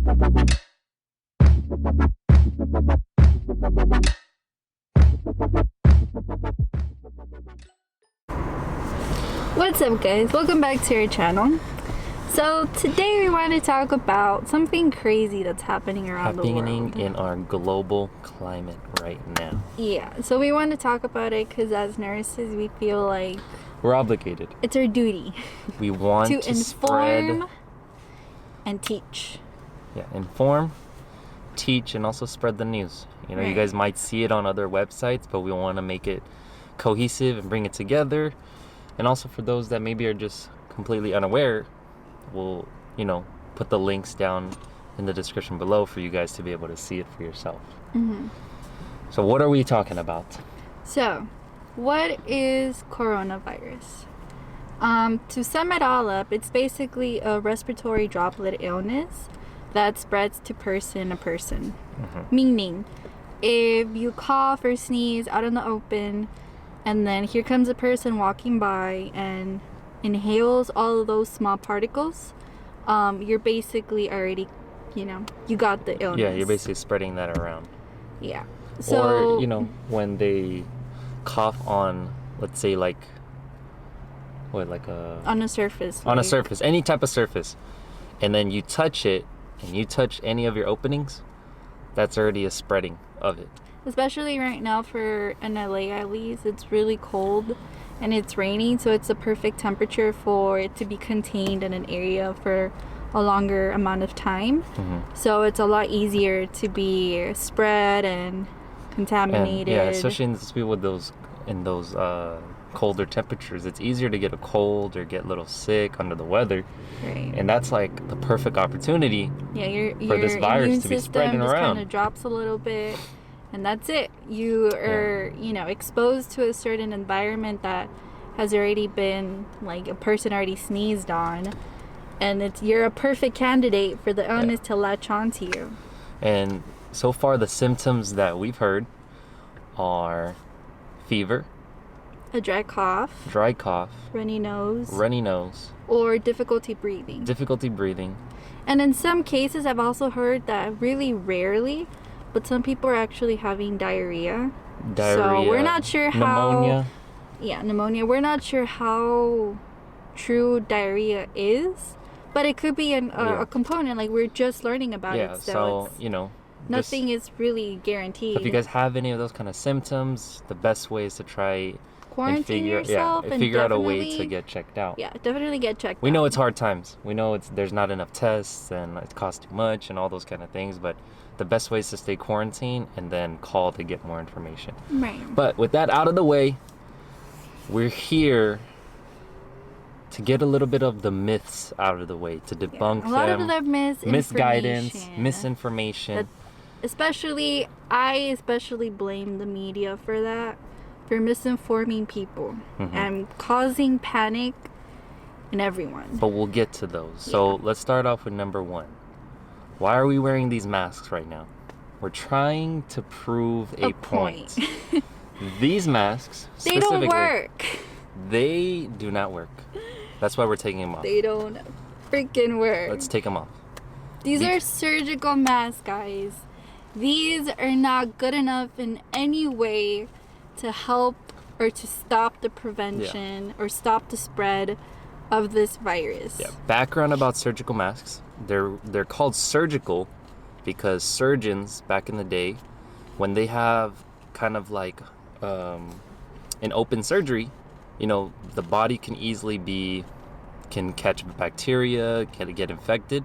What's up, guys? Welcome back to our channel. So today we want to talk about something crazy that's happening around the world. Happening in our global climate right now. Yeah, so we want to talk about it because as nurses we feel like we're obligated. It's our duty. We want to inform and teach. Yeah, inform, teach, and also spread the news. You know, right. You guys might see it on other websites, but we want to make it cohesive and bring it together. And also for those that maybe are just completely unaware, we'll, put the links down in the description below for you guys to be able to see it for yourself. Mm-hmm. So what are we talking about? So, what is coronavirus? To sum it all up, it's basically a respiratory droplet illness that spreads to person to person. Mm-hmm. Meaning, if you cough or sneeze out in the open, and then here comes a person walking by and inhales all of those small particles, you're basically already, you got the illness. Yeah, you're basically spreading that around. Yeah. So, or, when they cough on, let's say, on a surface. On a surface, any type of surface. And then you touch it, and you touch any of your openings, that's already a spreading of it. Especially right now in LA at least, it's really cold and it's raining, so it's a perfect temperature for it to be contained in an area for a longer amount of time. Mm-hmm. So it's a lot easier to be spread and contaminated. And, yeah, especially in those colder temperatures, it's easier to get a cold or get a little sick under the weather. Right. And that's like the perfect opportunity for this virus to be spreading around. Kind of drops a little bit. And that's it. You are, exposed to a certain environment that has already been, like, a person already sneezed on. And you're a perfect candidate for the illness to latch onto you. And so far, the symptoms that we've heard are fever. A dry cough. Runny nose. Or difficulty breathing. And in some cases, I've also heard that really rarely, but some people are actually having diarrhea. So we're not sure how... Pneumonia. Yeah, pneumonia. We're not sure how true diarrhea is, but it could be a component. Like, we're just learning about it. So, nothing is really guaranteed. So if you guys have any of those kind of symptoms, the best way is to try... quarantine yourself and figure out a way to get checked out. Yeah, definitely get checked out. We know it's hard times. We know there's not enough tests and it costs too much and all those kind of things, but the best way is to stay quarantined and then call to get more information. Right. But with that out of the way, we're here to get a little bit of the myths out of the way, to debunk them. A lot of the misguidance, misinformation. I especially blame the media for that. For misinforming people and causing panic in everyone. But we'll get to those. So let's start off with number one. Why are we wearing these masks right now? We're trying to prove a point. These masks, they don't work. They do not work. That's why we're taking them off. They don't freaking work. Let's take them off. These are surgical masks, guys. These are not good enough in any way to help or to stop the prevention or stop the spread of this virus. Yeah. Background about surgical masks. They're called surgical because surgeons back in the day, when they have kind of like an open surgery, the body can easily can catch bacteria, can get infected.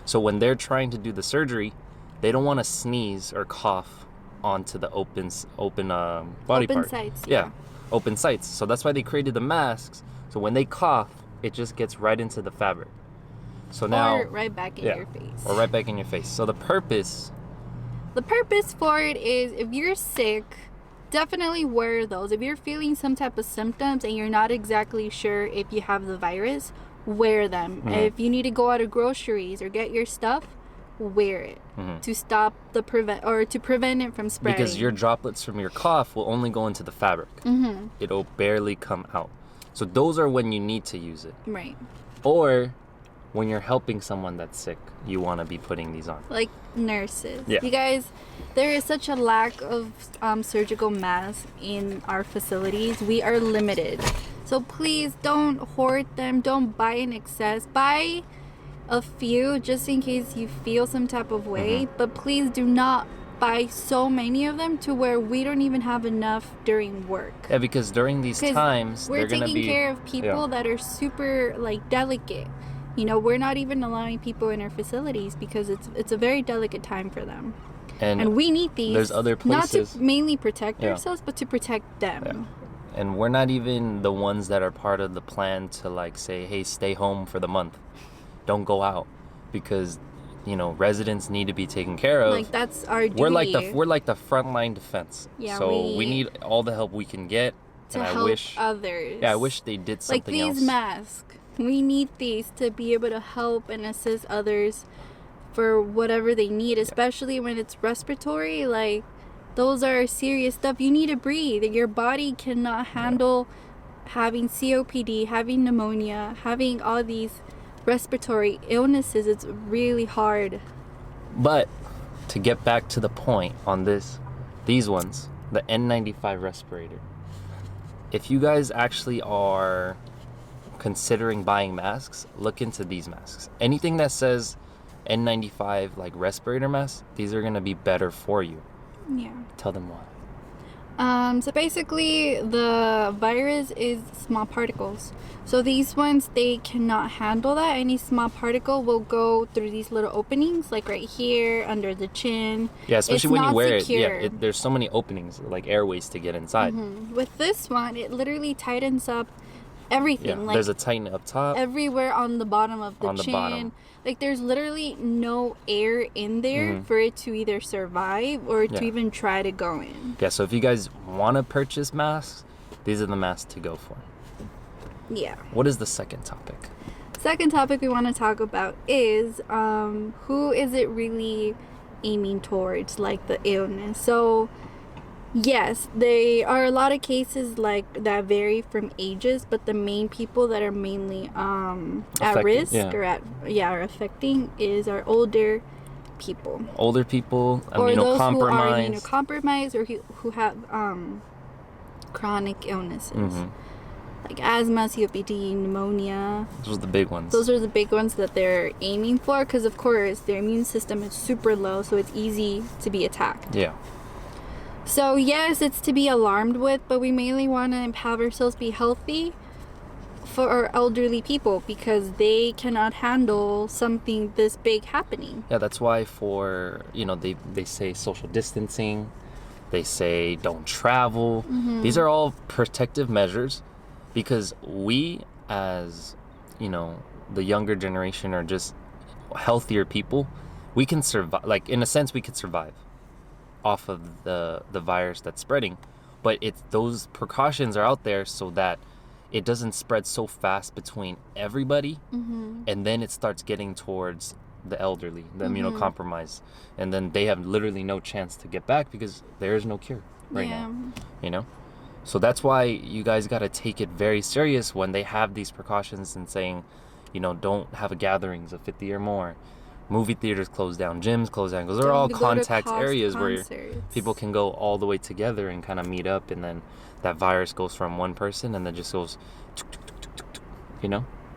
So when they're trying to do the surgery, they don't want to sneeze or cough onto the open body part. Sites, open sites. So that's why they created the masks. So when they cough, it just gets right into the fabric. So now, or right back in your face. Or right back in your face. So the purpose for it is, if you're sick, definitely wear those. If you're feeling some type of symptoms and you're not exactly sure if you have the virus, wear them. Mm-hmm. If you need to go out of groceries or get your stuff, wear it to stop to prevent it from spreading. Because your droplets from your cough will only go into the fabric. It'll barely come out. So those are when you need to use it. Right. Or when you're helping someone that's sick, you want to be putting these on. Like nurses. Yeah. You guys, there is such a lack of surgical masks in our facilities. We are limited. So please don't hoard them. Don't buy in excess. Buy a few just in case you feel some type of way. But please do not buy so many of them to where we don't even have enough during work. Yeah, because during these times, we're they're going to taking be... care of people that are super like delicate. You know, we're not even allowing people in our facilities because it's a very delicate time for them. And we need these. There's other places. Not to mainly protect ourselves, but to protect them. Yeah. And we're not even the ones that are part of the plan to like say, hey, stay home for the month. Don't go out. Because, you know, residents need to be taken care of. Like, that's our duty. We're like the frontline defense. Yeah, so we need all the help we can get. To and help others. Yeah, I wish they did something else. Like these masks. We need these to be able to help and assist others for whatever they need, especially when it's respiratory. Like, those are serious stuff. You need to breathe. Your body cannot handle having COPD, having pneumonia, having all these respiratory illnesses. It's really hard. But to get back to the point on these ones, the N95 respirator. If you guys actually are considering buying masks, look into these masks. Anything that says N95 like respirator masks, these are gonna be better for you. Yeah. Tell them why. So basically the virus is small particles. So these ones, they cannot handle that. Any small particle will go through these little openings, like right here, under the chin. Yeah, especially when you wear secure. it. Yeah, there's so many openings, like airways to get inside. With this one, it literally tightens up everything. Yeah, like there's a tighten up top. Everywhere on the bottom of the chin. Bottom. Like, there's literally no air in there for it to either survive or to even try to go in. Yeah, so if you guys want to purchase masks, these are the masks to go for. Yeah. What is the second topic? Second topic we want to talk about is who is it really aiming towards, like the illness. So yes, there are a lot of cases like that vary from ages, but the main people that are mainly at risk or are affecting is our older people. Older people, or those who are immunocompromised. immunocompromised or who have chronic illnesses. Like asthma, COPD, pneumonia. Those are the big ones. Those are the big ones that they're aiming for because, of course, their immune system is super low, so it's easy to be attacked. Yeah. So, yes, it's to be alarmed with, but we mainly want to have ourselves be healthy for our elderly people because they cannot handle something this big happening. Yeah, that's why they say social distancing. They say don't travel. These are all protective measures because we, as, the younger generation or just healthier people, we can survive. Like, in a sense, we could survive off of the virus that's spreading. But those precautions are out there so that it doesn't spread so fast between everybody. And then it starts getting towards the elderly, the immunocompromised, and then they have literally no chance to get back because there is no cure right now. So that's why you guys got to take it very serious when they have these precautions and saying, don't have gatherings of 50 or more. Movie theaters close down, gyms close down, because they're all contact areas where people can go all the way together and kind of meet up, and then that virus goes from one person and then just goes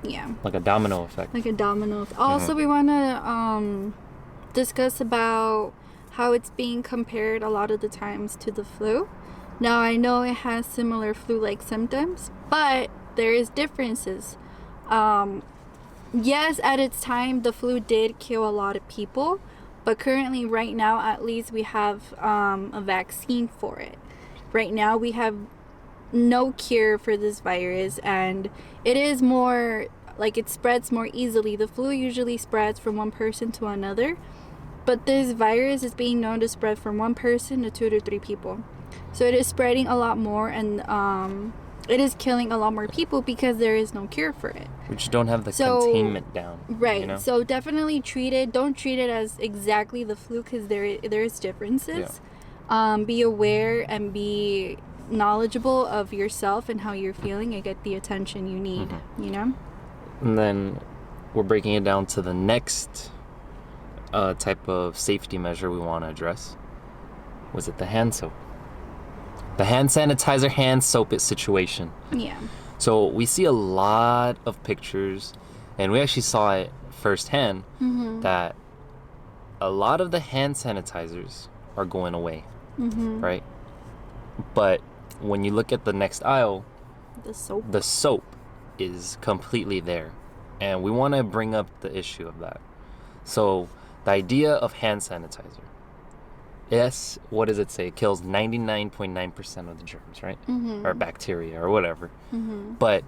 Yeah. like a domino effect. Also, we want to discuss about how it's being compared a lot of the times to the flu. Now, I know it has similar flu-like symptoms, but there is differences. Yes, at its time, the flu did kill a lot of people, but currently, right now, at least, we have a vaccine for it. Right now, we have no cure for this virus, and it is more, like, it spreads more easily. The flu usually spreads from one person to another, but this virus is being known to spread from one person to 2 to 3 people. So it is spreading a lot more, and it is killing a lot more people because there is no cure for it. We just don't have the containment down. Right. So definitely don't treat it as exactly the flu because there is differences. Be aware and be knowledgeable of yourself and how you're feeling and get the attention you need, And then we're breaking it down to the next type of safety measure we want to address. Was it the hand soap? The hand sanitizer, hand soap situation. Yeah. So we see a lot of pictures, and we actually saw it firsthand, that a lot of the hand sanitizers are going away, right? But when you look at the next aisle, the soap is completely there. And we want to bring up the issue of that. So the idea of hand sanitizer, yes, what does it say? It kills 99.9% of the germs, right? Or bacteria or whatever. But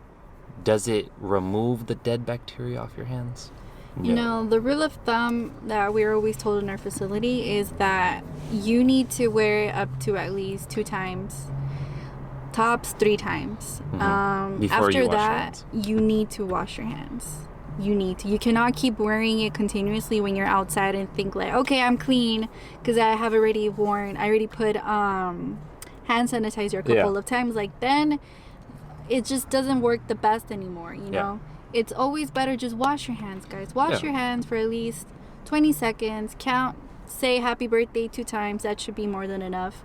does it remove the dead bacteria off your hands? No. You know, the rule of thumb that we're always told in our facility is that you need to wear it up to at least 2 times, tops 3 times. After that, you need to wash your hands. You cannot keep wearing it continuously when you're outside and think like, okay, I'm clean because I already put hand sanitizer a couple of times. Like, then it just doesn't work the best anymore, you know? It's always better just wash your hands, guys. Wash your hands for at least 20 seconds. Count, say happy birthday 2 times. That should be more than enough.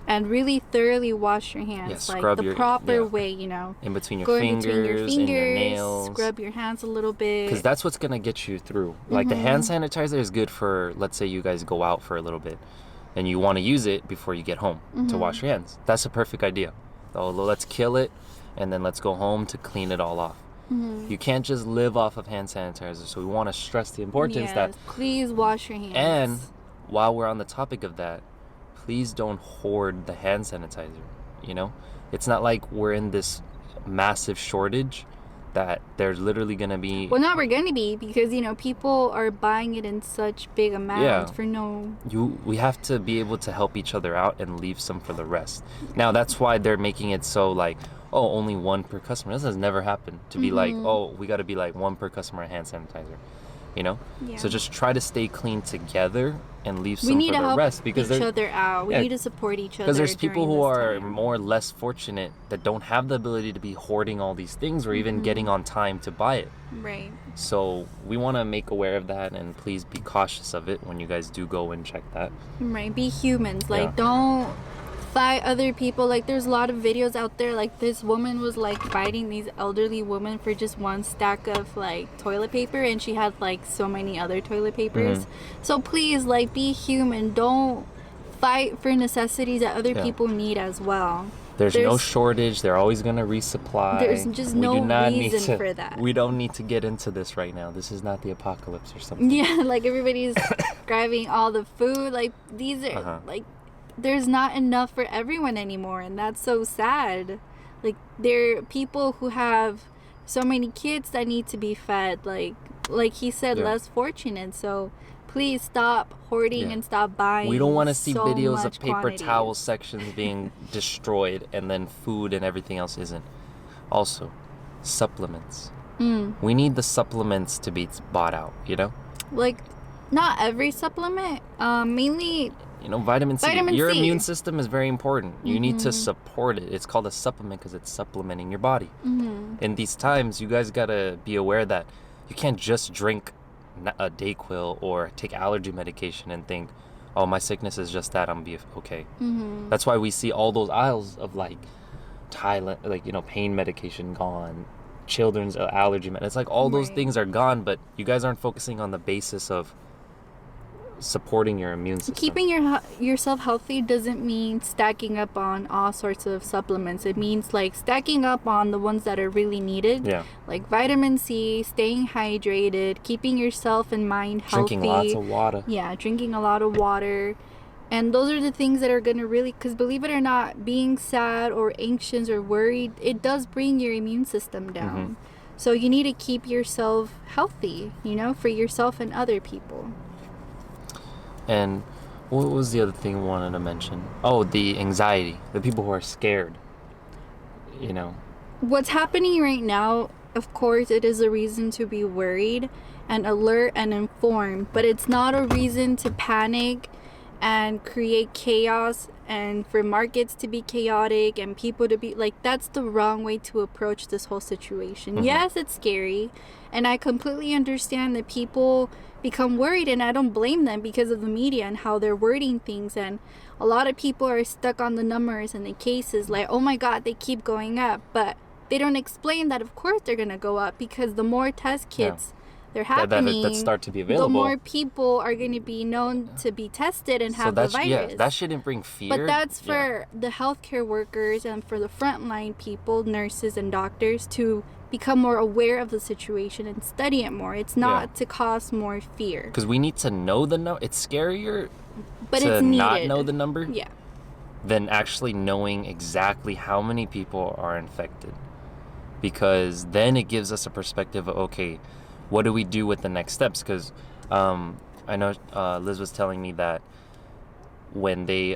And really thoroughly wash your hands, like the proper way, you know. In between your fingers, and your nails. Scrub your hands a little bit. Because that's what's going to get you through. Like the hand sanitizer is good for, let's say you guys go out for a little bit and you want to use it before you get home to wash your hands. That's a perfect idea. So let's kill it and then let's go home to clean it all off. You can't just live off of hand sanitizer. So we want to stress the importance that... please wash your hands. And while we're on the topic of that, please don't hoard the hand sanitizer, you know? It's not like we're in this massive shortage that there's literally going to be... Well, not we're going to be, because, you know, people are buying it in such big amounts for no... We have to be able to help each other out and leave some for the rest. Now, that's why they're making it so like, oh, only 1 per customer. This has never happened. To be like, oh, we got to be like 1 per customer hand sanitizer. You know, so just try to stay clean together and leave some for the rest, because each other out. We need to support each other. Because there's people who are more or less fortunate that don't have the ability to be hoarding all these things or even getting on time to buy it. Right. So we want to make aware of that, and please be cautious of it when you guys do go and check that. Right. Be humans. Like, don't fight other people. Like, there's a lot of videos out there, like this woman was like fighting these elderly women for just 1 stack of like toilet paper, and she had like so many other toilet papers. So please, like, be human. Don't fight for necessities that other people need as well. There's no shortage. They're always going to resupply. There's just no reason for that. We don't need to get into this right now. This is not the apocalypse or something. Yeah, like everybody's grabbing all the food. Like, these are like, there's not enough for everyone anymore, and that's so sad. Like, there are people who have so many kids that need to be fed, like he said, less fortunate. So please stop hoarding and stop buying. We don't want to see videos of paper quantities. towel sections being destroyed and then food and everything else isn't. Also, supplements. We need the supplements to be bought out, you know? Like, not every supplement, mainly... You know, vitamin C. Your immune system is very important. You need to support it. It's called a supplement because it's supplementing your body. In these times, you guys got to be aware that you can't just drink a Dayquil or take allergy medication and think, oh, my sickness is just that, I'm be okay. That's why we see all those aisles of like Thailand, like, you know, pain medication gone, children's allergy med. It's like all those things are gone, but you guys aren't focusing on the basis of supporting your immune system. Keeping yourself healthy doesn't mean stacking up on all sorts of supplements. It means like stacking up on the ones that are really needed. Like vitamin C, staying hydrated, keeping yourself and mind healthy. Drinking lots of water. Yeah, drinking a lot of water. And those are the things that are going to really, because believe it or not, being sad or anxious or worried, it does bring your immune system down. So you need to keep yourself healthy, you know, for yourself and other people. And what was the other thing I wanted to mention? Oh, the anxiety. The people who are scared, you know. What's happening right now, of course, it is a reason to be worried and alert and informed. But it's not a reason to panic and create chaos and for markets to be chaotic and people to be like, that's the wrong way to approach this whole situation. Yes, it's scary, and I completely understand that people become worried, and I don't blame them because of the media and how they're wording things. And a lot of people are stuck on the numbers and the cases, like, oh my god, they keep going up, but they don't explain that of course they're gonna go up, because the more test kits they're happening, that start to be available, the more people are going to be known to be tested and have the virus. Yeah, that shouldn't bring fear. But that's for the healthcare workers and for the frontline people, nurses and doctors, to become more aware of the situation and study it more. It's not to cause more fear. Because we need to know the number. It's scarier but to it's needed. Not know the number than actually knowing exactly how many people are infected. Because then it gives us a perspective of, okay, what do we do with the next steps? Because I know Liz was telling me that when they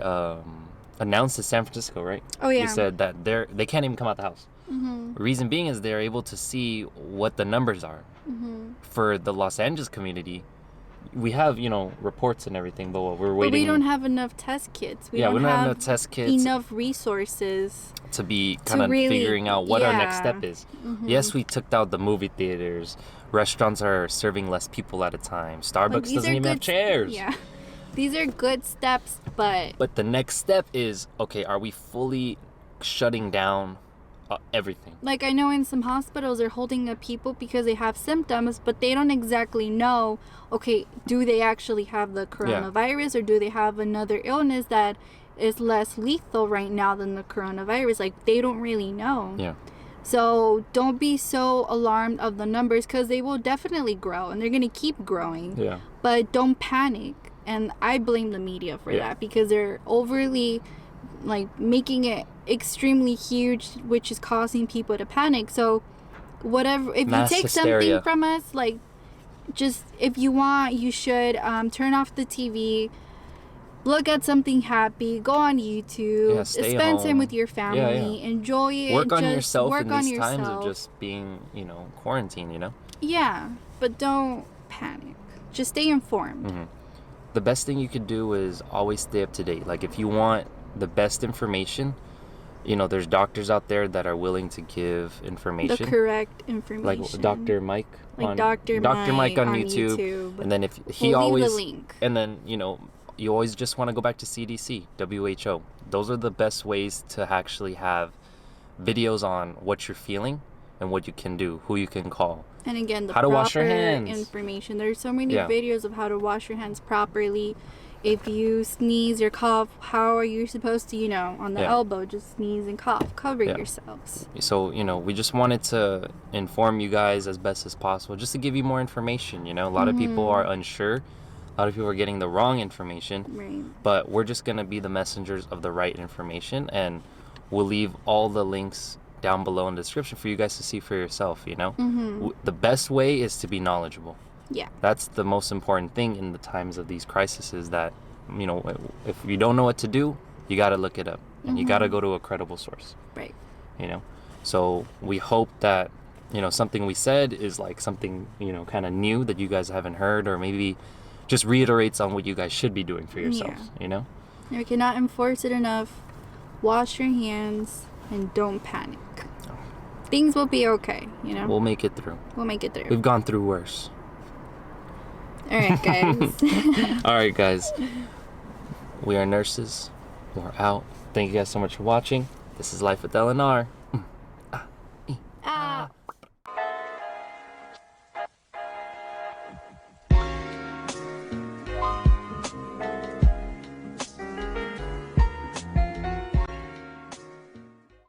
announced in San Francisco, right? Oh, yeah. He said that they can't even come out the house. Reason being is they're able to see what the numbers are. For the Los Angeles community, we have, reports and everything, but we're waiting. But we don't have enough test kits. We don't have enough test kits. Enough resources to be kind of really, figuring out what our next step is. Yes, we took out the movie theaters. Restaurants are serving less people at a time. Starbucks doesn't even have chairs. Yeah. These are good steps, but the next step is, okay, are we fully shutting down everything? Like, I know in some hospitals they're holding up people because they have symptoms, but they don't exactly know, okay, do they actually have the coronavirus or do they have another illness that is less lethal right now than the coronavirus? Like, they don't really know. Yeah. So don't be so alarmed of the numbers, because they will definitely grow and they're going to keep growing. Yeah. But don't panic. And I blame the media for that, because they're overly making it extremely huge, which is causing people to panic. So whatever, if mass you take hysteria. something from us, just if you want, you should turn off the TV, look at something happy, go on YouTube, spend time with your family, enjoy it, work on yourself in these times of just being quarantined. Yeah, but don't panic, just stay informed. The best thing you could do is always stay up to date. Like, if you want the best information, there's doctors out there that are willing to give information, the correct information, like Dr. Mike, Dr. Mike on YouTube. And then if he we'll always leave the link. And then you always just want to go back to CDC, WHO. Those are the best ways to actually have videos on what you're feeling and what you can do, who you can call. And again, the how to wash your proper hands. Information. There's so many videos of how to wash your hands properly. If you sneeze or cough, how are you supposed to, on the elbow, just sneeze and cough, cover yourselves. So, we just wanted to inform you guys as best as possible, just to give you more information. A lot of people are unsure. A lot of people are getting the wrong information. Right. But we're just going to be the messengers of the right information, and we'll leave all the links down below in the description for you guys to see for yourself, The best way is to be knowledgeable. Yeah. That's the most important thing in the times of these crises, is that, if you don't know what to do, you got to look it up, and you got to go to a credible source. Right. So we hope that, something we said is something, kind of new that you guys haven't heard, or maybe just reiterates on what you guys should be doing for yourselves, We cannot enforce it enough. Wash your hands and don't panic. Things will be okay, We'll make it through. We've gone through worse. All right, guys. All right, guys. We are nurses. We're out. Thank you guys so much for watching. This is Life with L&R.